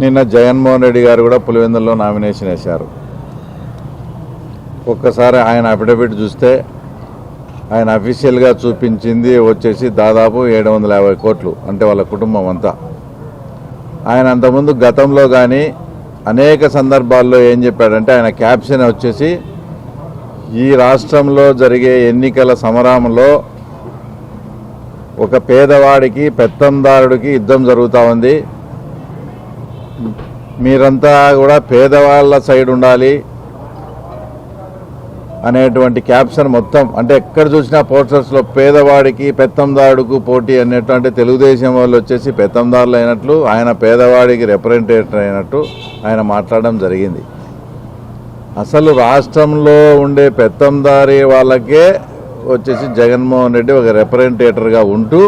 నిన్న జగన్మోహన్ రెడ్డి గారు కూడా పులివెందుల్లో నామినేషన్ వేశారు. ఒక్కసారి ఆయన అఫిడవిట్ చూస్తే ఆయన అఫీషియల్గా చూపించింది వచ్చేసి దాదాపు 750 కోట్లు, అంటే వాళ్ళ కుటుంబం అంతా. ఆయన అంతకుముందు గతంలో కానీ అనేక సందర్భాల్లో ఏం చెప్పాడంటే, ఆయన క్యాప్షన్ వచ్చేసి ఈ రాష్ట్రంలో జరిగే ఎన్నికల సమరంలో ఒక పేదవాడికి పెత్తందారుడికి యుద్ధం జరుగుతూ ఉంది, మీరంతా కూడా పేదవాళ్ళ సైడ్ ఉండాలి అనేటువంటి క్యాప్షన్ మొత్తం. అంటే ఎక్కడ చూసినా పోస్టర్స్లో పేదవాడికి పెత్తందారుడికి పోటీ అన్నట్టు, అంటే తెలుగుదేశం వాళ్ళు వచ్చేసి పెత్తందారులు అయినట్లు, ఆయన పేదవాడికి రిప్రజెంటేటివ్ అయినట్టు ఆయన మాట్లాడడం జరిగింది. అసలు రాష్ట్రంలో ఉండే పెత్తందారి వాళ్ళకే వచ్చేసి జగన్మోహన్ రెడ్డి ఒక రిప్రజెంటేటర్గా ఉంటూ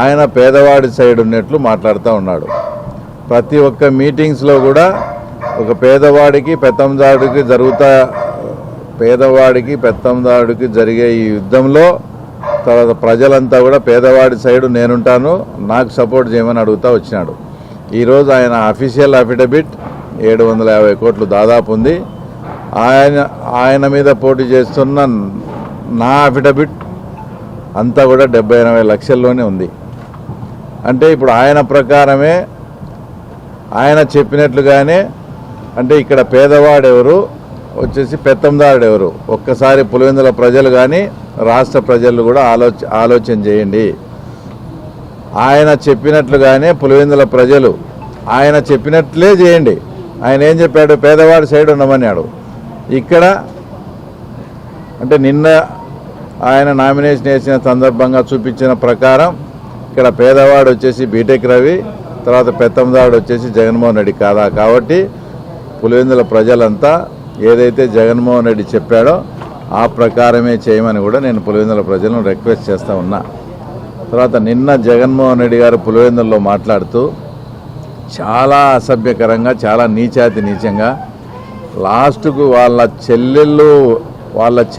ఆయన పేదవాడి సైడ్ ఉన్నట్లు మాట్లాడుతూ ఉన్నాడు. ప్రతి ఒక్క మీటింగ్స్లో కూడా ఒక పేదవాడికి పెత్తందారుడికి జరిగే ఈ యుద్ధంలో తర్వాత ప్రజలంతా కూడా పేదవాడి సైడు నేనుంటాను, నాకు సపోర్ట్ చేయమని అడుగుతూ వచ్చినాడు. ఈరోజు ఆయన అఫీషియల్ అఫిడవిట్ 750 కోట్లు దాదాపు ఉంది. ఆయన మీద పోటీ చేస్తున్న నా అఫిడవిట్ అంతా కూడా 70-80 లక్షల్లోనే ఉంది. అంటే ఇప్పుడు ఆయన ప్రకారమే ఆయన చెప్పినట్లుగానే, అంటే ఇక్కడ పేదవాడెవరు వచ్చేసి పెత్తందారుడు ఎవరు, ఒక్కసారి పులివెందుల ప్రజలు కానీ రాష్ట్ర ప్రజలు కూడా ఆలోచన చేయండి. ఆయన చెప్పినట్లుగానే పులివెందుల ప్రజలు ఆయన చెప్పినట్లే చేయండి. ఆయన ఏం చెప్పాడు, పేదవాడి సైడ్ ఉండమన్నాడు. ఇక్కడ అంటే నిన్న ఆయన నామినేషన్ వేసిన సందర్భంగా చూపించిన ప్రకారం ఇక్కడ పేదవాడు వచ్చేసి బీటెక్ రవి, తర్వాత పెత్తందారుడు వచ్చేసి జగన్మోహన్ రెడ్డి కాదా. కాబట్టి పులివెందుల ప్రజలంతా ఏదైతే జగన్మోహన్ రెడ్డి చెప్పాడో ఆ ప్రకారమే చేయమని కూడా నేను పులివెందుల ప్రజలను రిక్వెస్ట్ చేస్తూ ఉన్నా. తర్వాత నిన్న జగన్మోహన్ రెడ్డి గారు పులివెందుల్లో మాట్లాడుతూ చాలా అసభ్యకరంగా, చాలా నీచంగా లాస్ట్కు వాళ్ళ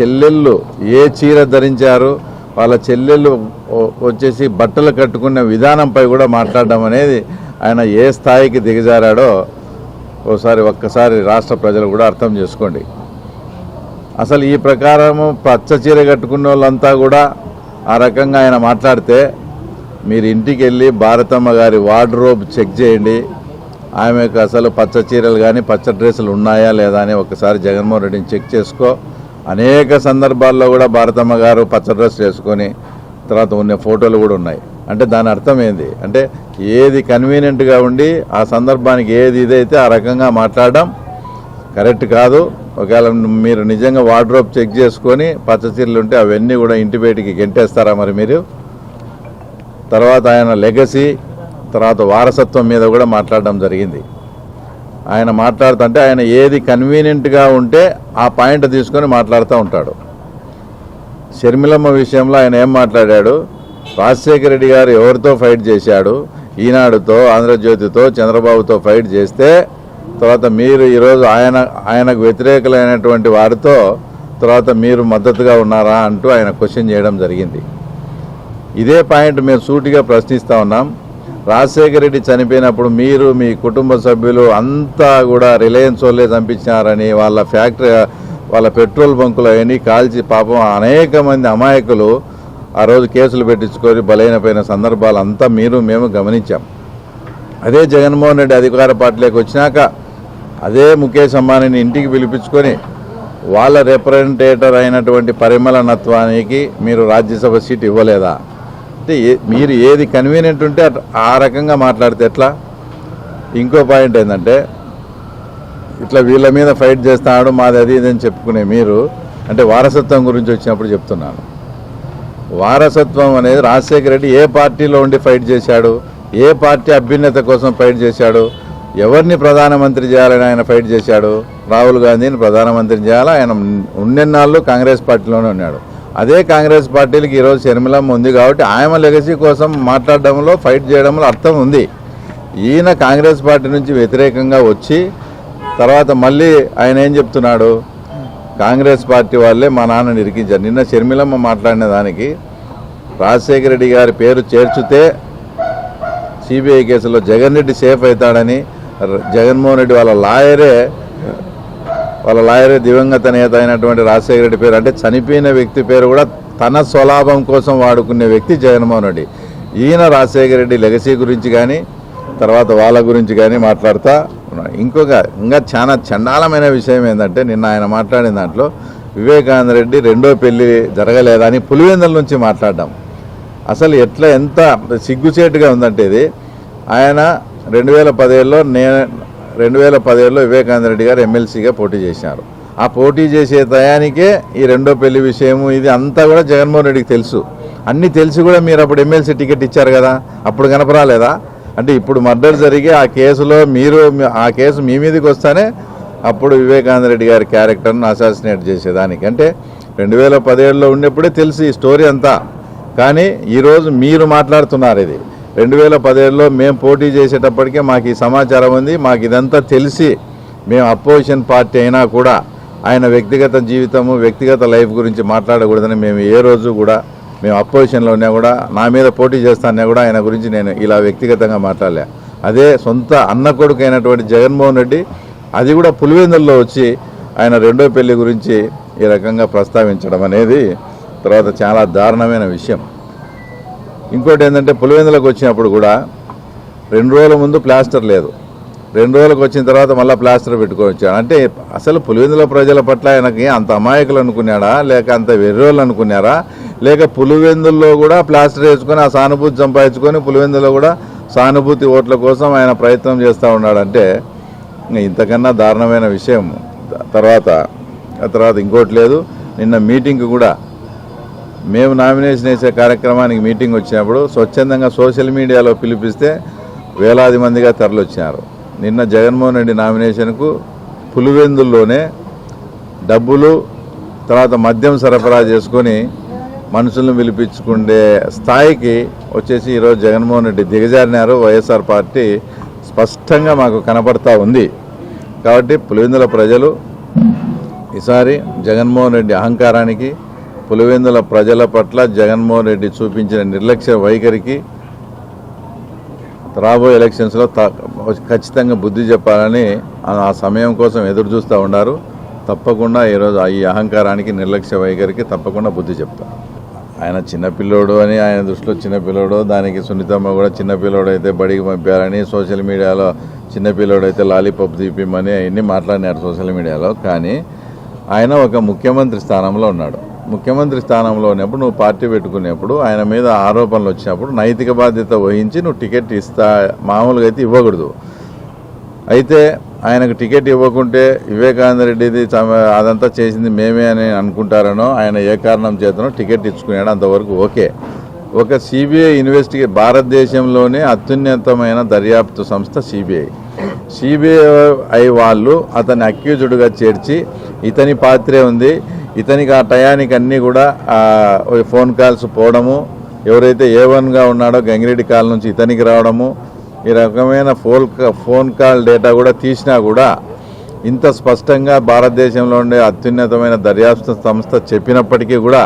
చెల్లెళ్ళు ఏ చీర ధరించారు, వాళ్ళ చెల్లెళ్ళు వచ్చేసి బట్టలు కట్టుకునే విధానంపై కూడా మాట్లాడడం అనేది ఆయన ఏ స్థాయికి దిగజారాడో ఒక్కసారి రాష్ట్ర ప్రజలు కూడా అర్థం చేసుకోండి. అసలు ఈ ప్రకారము పచ్చ చీర కట్టుకున్న వాళ్ళంతా కూడా ఆ రకంగా ఆయన మాట్లాడితే మీరు ఇంటికి వెళ్ళి భారతమ్మ గారి వార్డ్రోబ్ చెక్ చేయండి. ఆమెకు అసలు పచ్చ చీరలు కానీ పచ్చ డ్రెస్సులు ఉన్నాయా లేదా అని ఒకసారి జగన్మోహన్ రెడ్డిని చెక్ చేసుకో. అనేక సందర్భాల్లో కూడా భారతమ్మ గారు పచ్చ డ్రెస్ వేసుకొని తర్వాత ఉన్న ఫోటోలు కూడా ఉన్నాయి. అంటే దాని అర్థం ఏంది అంటే, ఏది కన్వీనియంట్గా ఉండి ఆ సందర్భానికి ఏది ఇదైతే ఆ రకంగా మాట్లాడడం కరెక్ట్ కాదు. ఒకవేళ మీరు నిజంగా వార్డ్రోబ్ చెక్ చేసుకొని పచ్చ చీరలు ఉంటే అవన్నీ కూడా ఇంటి బయటికి గెంటేస్తారా మరి మీరు? తర్వాత ఆయన లెగసీ తర్వాత వారసత్వం మీద కూడా మాట్లాడడం జరిగింది. ఆయన మాట్లాడుతుంటే ఆయన ఏది కన్వీనియంట్గా ఉంటే ఆ పాయింట్ తీసుకొని మాట్లాడుతూ ఉంటాడు. షర్మిలమ్మ విషయంలో ఆయన ఏం మాట్లాడాడు, రాజశేఖర రెడ్డి గారు ఎవరితో ఫైట్ చేశాడు, ఈనాడుతో, ఆంధ్రజ్యోతితో, చంద్రబాబుతో ఫైట్ చేస్తే తర్వాత మీరు ఈరోజు ఆయనకు వ్యతిరేకులైనటువంటి వారితో తర్వాత మీరు మద్దతుగా ఉన్నారా అంటూ ఆయన క్వశ్చన్ చేయడం జరిగింది. ఇదే పాయింట్ మేము సూటిగా ప్రశ్నిస్తూ ఉన్నాం. రాజశేఖర రెడ్డి చనిపోయినప్పుడు మీరు మీ కుటుంబ సభ్యులు అంతా కూడా రిలయన్స్ వాళ్ళే చంపించినారని వాళ్ళ ఫ్యాక్టరీ వాళ్ళ పెట్రోల్ బంకులు అవన్నీ కాల్చి పాపం అనేక మంది అమాయకులు ఆ రోజు కేసులు పెట్టించుకొని బలైనపోయిన సందర్భాలు అంతా మేము గమనించాం. అదే జగన్మోహన్ రెడ్డి అధికార పార్టీలోకి వచ్చినాక అదే ముఖేష్ అంబానీని ఇంటికి పిలిపించుకొని వాళ్ళ రిప్రజెంటేటర్ అయినటువంటి పరిమళనత్వానికి మీరు రాజ్యసభ సీట్ ఇవ్వలేదా? అంటే మీరు ఏది కన్వీనియంట్ ఉంటే ఆ రకంగా మాట్లాడితే ఎట్లా? ఇంకో పాయింట్ ఏంటంటే, ఇట్లా వీళ్ళ మీద ఫైట్ చేస్తాడు మాది అది ఇదని చెప్పుకునే మీరు, అంటే వారసత్వం గురించి వచ్చినప్పుడు చెప్తున్నాను. వారసత్వం అనేది రాజశేఖర రెడ్డి ఏ పార్టీలో ఉండి ఫైట్ చేశాడు, ఏ పార్టీ అభ్యున్నత కోసం ఫైట్ చేశాడు, ఎవరిని ప్రధానమంత్రి చేయాలని ఆయన ఫైట్ చేశాడు? రాహుల్ గాంధీని ప్రధానమంత్రిని చేయాలా? ఆయన ఉన్నెన్నాళ్ళు కాంగ్రెస్ పార్టీలోనే ఉన్నాడు. అదే కాంగ్రెస్ పార్టీలకి ఈరోజు షర్మిలమ్మ ఉంది కాబట్టి ఆయన లెగసీ కోసం మాట్లాడడంలో ఫైట్ చేయడంలో అర్థం ఉంది. ఈయన కాంగ్రెస్ పార్టీ నుంచి వ్యతిరేకంగా వచ్చి తర్వాత మళ్ళీ ఆయన ఏం చెప్తున్నాడు, కాంగ్రెస్ పార్టీ వాళ్ళే మా నాన్నని ఇరికించారు. నిన్న షర్మిలమ్మ మాట్లాడిన దానికి రాజశేఖర రెడ్డి గారి పేరు చేర్చితే సిబిఐ కేసులో జగన్ రెడ్డి సేఫ్ అవుతాడని జగన్మోహన్ రెడ్డి వాళ్ళ లాయరే దివంగత నేత అయినటువంటి రాజశేఖర రెడ్డి పేరు, అంటే చనిపోయిన వ్యక్తి పేరు కూడా తన స్వలాభం కోసం వాడుకునే వ్యక్తి జగన్మోహన్ రెడ్డి. ఈయన రాజశేఖర రెడ్డి లెగసీ గురించి కానీ తర్వాత వాళ్ళ గురించి కానీ మాట్లాడుతూ ఉన్నాడు. ఇంకా చాలా చండాలమైన విషయం ఏంటంటే, నిన్న ఆయన మాట్లాడిన దాంట్లో వివేకానంద రెడ్డి రెండో పెళ్లి జరగలేదని పులివెందుల నుంచి మాట్లాడడం అసలు ఎంత సిగ్గుచేటుగా ఉందంటే, ఇది ఆయన 2017లో వివేకానంద రెడ్డి గారు ఎమ్మెల్సీగా పోటీ చేశారు. ఆ పోటీ చేసే టయానికే ఈ రెండో పెళ్లి విషయము ఇది అంతా కూడా జగన్మోహన్ రెడ్డికి తెలుసు. అన్నీ తెలిసి కూడా మీరు అప్పుడు ఎమ్మెల్సీ టికెట్ ఇచ్చారు కదా, అప్పుడు కనపరాలేదా? అంటే ఇప్పుడు మర్డర్ జరిగి ఆ కేసులో ఆ కేసు మీ మీదకి వస్తానే అప్పుడు వివేకానంద రెడ్డి గారి క్యారెక్టర్ను అసాసినేట్ చేసేదానికి, అంటే 2017లో ఉన్నప్పుడే తెలిసి ఈ స్టోరీ అంతా. కానీ ఈరోజు మీరు మాట్లాడుతున్నారు ఇది 2017లో మేము పోటీ చేసేటప్పటికే మాకు ఈ సమాచారం ఉంది, మాకు ఇదంతా తెలిసి మేము అపోజిషన్ పార్టీ అయినా కూడా ఆయన వ్యక్తిగత జీవితము వ్యక్తిగత లైఫ్ గురించి మాట్లాడకూడదని మేము ఏ రోజు కూడా, మేము అపోజిషన్లో ఉన్నా కూడా, నా మీద పోటీ చేస్తానే కూడా ఆయన గురించి నేను ఇలా వ్యక్తిగతంగా మాట్లాడలే. అదే సొంత అన్న కొడుకు అయినటువంటి జగన్మోహన్ రెడ్డి అది కూడా పులివెందుల్లో వచ్చి ఆయన రెండో పెళ్లి గురించి ఈ రకంగా ప్రస్తావించడం అనేది తర్వాత చాలా దారుణమైన విషయం. ఇంకోటి ఏంటంటే, పులివెందులకు వచ్చినప్పుడు కూడా 2 రోజుల ముందు ప్లాస్టర్ లేదు, 2 రోజులకు వచ్చిన తర్వాత మళ్ళీ ప్లాస్టర్ పెట్టుకొని వచ్చాడు. అంటే అసలు పులివెందుల ప్రజల పట్ల ఆయనకి అంత అమాయకులు అనుకున్నాడా, లేక అంత వెర్రోళ్ళు అనుకున్నారా, లేక పులివెందుల్లో కూడా ప్లాస్టర్ వేసుకొని ఆ సానుభూతి సంపాదించుకొని పులివెందులో కూడా సానుభూతి ఓట్ల కోసం ఆయన ప్రయత్నం చేస్తూ ఉన్నాడంటే ఇంతకన్నా దారుణమైన విషయం. తర్వాత ఇంకోటి లేదు. నిన్న మీటింగ్ కూడా మేము నామినేషన్ వేసే కార్యక్రమానికి మీటింగ్ వచ్చినప్పుడు స్వచ్ఛందంగా సోషల్ మీడియాలో పిలిపిస్తే వేలాది మందిగా తరలివచ్చారు. నిన్న జగన్మోహన్ రెడ్డి నామినేషన్కు పులివెందుల్లోనే డబ్బులు తర్వాత మద్యం సరఫరా చేసుకొని మనుషులను పిలిపించుకునే స్థాయికి వచ్చేసి ఈరోజు జగన్మోహన్ రెడ్డి దిగజారినారు. వైఎస్ఆర్ పార్టీ స్పష్టంగా మాకు కనపడతా ఉంది. కాబట్టి పులివెందుల ప్రజలు ఈసారి జగన్మోహన్ రెడ్డి అహంకారానికి, పులివెందుల ప్రజల పట్ల జగన్మోహన్ రెడ్డి చూపించిన నిర్లక్ష్య వైఖరికి రాబోయే ఎలక్షన్స్లో ఖచ్చితంగా బుద్ధి చెప్పాలని ఆ సమయం కోసం ఎదురు చూస్తూ ఉన్నారు. తప్పకుండా ఈరోజు ఈ అహంకారానికి, నిర్లక్ష్య వైఖరికి తప్పకుండా బుద్ధి చెప్తారు. ఆయన చిన్నపిల్లోడు అని, ఆయన దృష్టిలో చిన్నపిల్లోడు, దానికి సునీతమ్మ కూడా చిన్నపిల్లోడు అయితే బడికి పంపారని, సోషల్ మీడియాలో చిన్నపిల్లోడు అయితే లాలీపాప్ తీపిమని అవన్నీ మాట్లాడినారు సోషల్ మీడియాలో. కానీ ఆయన ఒక ముఖ్యమంత్రి స్థానంలో ఉన్నాడు. ముఖ్యమంత్రి స్థానంలో ఉన్నప్పుడు నువ్వు పార్టీ పెట్టుకునేప్పుడు ఆయన మీద ఆరోపణలు వచ్చినప్పుడు నైతిక బాధ్యత వహించి నువ్వు టికెట్ మామూలుగా అయితే ఇవ్వకూడదు. అయితే ఆయనకు టికెట్ ఇవ్వకుంటే వివేకానంద రెడ్డిది అదంతా చేసింది మేమే అని అనుకుంటారనో, ఆయన ఏ కారణం చేతనో టికెట్ ఇచ్చుకున్నాడు, అంతవరకు ఓకే. ఒక సిబిఐ భారతదేశంలోనే అత్యున్నతమైన దర్యాప్తు సంస్థ సిబిఐ వాళ్ళు అతన్ని అక్యూజ్డ్గా చేర్చి ఇతని పాత్రే ఉంది, ఇతనికి ఆ టయానికి అన్నీ కూడా ఫోన్ కాల్స్ పోవడము, ఎవరైతే A1గా ఉన్నాడో గంగిరెడ్డి కాల్ నుంచి ఇతనికి రావడము, ఈ రకమైన ఫోన్ కాల్ డేటా కూడా తీసినా కూడా ఇంత స్పష్టంగా భారతదేశంలో ఉండే అత్యున్నతమైన దర్యాప్తు సంస్థ చెప్పినప్పటికీ కూడా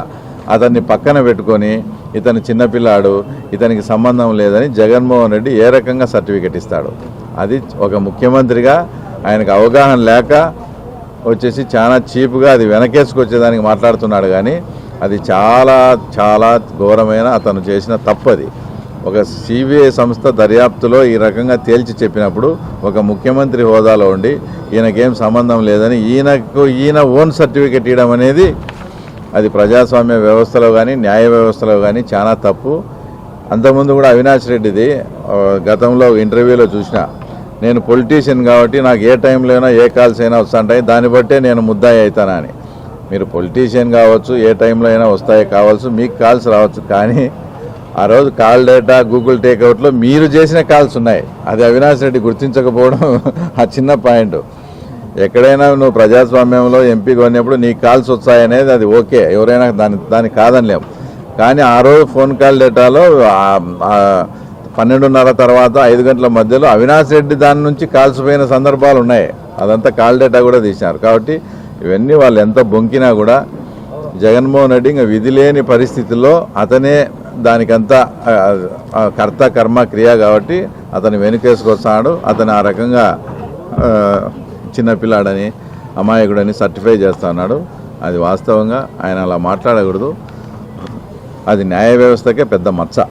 అతన్ని పక్కన పెట్టుకొని ఇతను చిన్నపిల్లాడు, ఇతనికి సంబంధం లేదని జగన్మోహన్ రెడ్డి ఏ రకంగా సర్టిఫికెట్ ఇస్తాడు? అది ఒక ముఖ్యమంత్రిగా ఆయనకు అవగాహన లేక వచ్చేసి చాలా చీప్గా అది వెనకేసుకొచ్చేదానికి మాట్లాడుతున్నాడు. కానీ అది చాలా చాలా ఘోరమైన అతను చేసిన తప్పది. ఒక సిబిఐ సంస్థ దర్యాప్తులో ఈ రకంగా తేల్చి చెప్పినప్పుడు ఒక ముఖ్యమంత్రి హోదాలో ఉండి ఈయనకేం సంబంధం లేదని ఈయన ఓన్ సర్టిఫికెట్ ఇవ్వడం అనేది అది ప్రజాస్వామ్య వ్యవస్థలో కానీ న్యాయ వ్యవస్థలో కానీ చాలా తప్పు. అంతకుముందు కూడా అవినాష్ రెడ్డిది గతంలో ఇంటర్వ్యూలో చూసిన, నేను పొలిటీషియన్ కాబట్టి నాకు ఏ టైంలో అయినా ఏ కాల్స్ అయినా వస్తుంటాయి, దాన్ని బట్టే నేను ముద్దాయి అవుతానా అని. మీరు పొలిటీషియన్ కావచ్చు, ఏ టైంలో అయినా వస్తాయి కావచ్చు, మీకు కాల్స్ రావచ్చు. కానీ ఆ రోజు కాల్ డేటా గూగుల్ టేక్అవుట్లో మీరు చేసిన కాల్స్ ఉన్నాయి. అది అవినాష్ రెడ్డి గుర్తించకపోవడం ఆ చిన్న పాయింట్. ఎక్కడైనా నువ్వు ప్రజాస్వామ్యంలో ఎంపీ కొన్నప్పుడు నీ కాల్స్ వచ్చాయనేది అది ఓకే, ఎవరైనా దాన్ని కాదనిలేము. కానీ ఆ రోజు ఫోన్ కాల్ డేటాలో 12:30 తర్వాత 5 గంటల మధ్యలో అవినాష్ రెడ్డి దాని నుంచి కాల్స్ పోయిన సందర్భాలు ఉన్నాయి. అదంతా కాల్ డేటా కూడా తీసినారు. కాబట్టి ఇవన్నీ వాళ్ళు ఎంత బొంకినా కూడా జగన్మోహన్ రెడ్డి ఇంకా విధి లేని పరిస్థితుల్లో అతనే దానికంతా కర్త కర్మ క్రియ కాబట్టి అతను వెనుకేసుకొస్తాడు. అతను ఆ రకంగా చిన్నపిల్లాడని అమాయకుడని సర్టిఫై చేస్తున్నాడు. అది వాస్తవంగా ఆయన అలా మాట్లాడకూడదు. అది న్యాయ వ్యవస్థకే పెద్ద మచ్చ.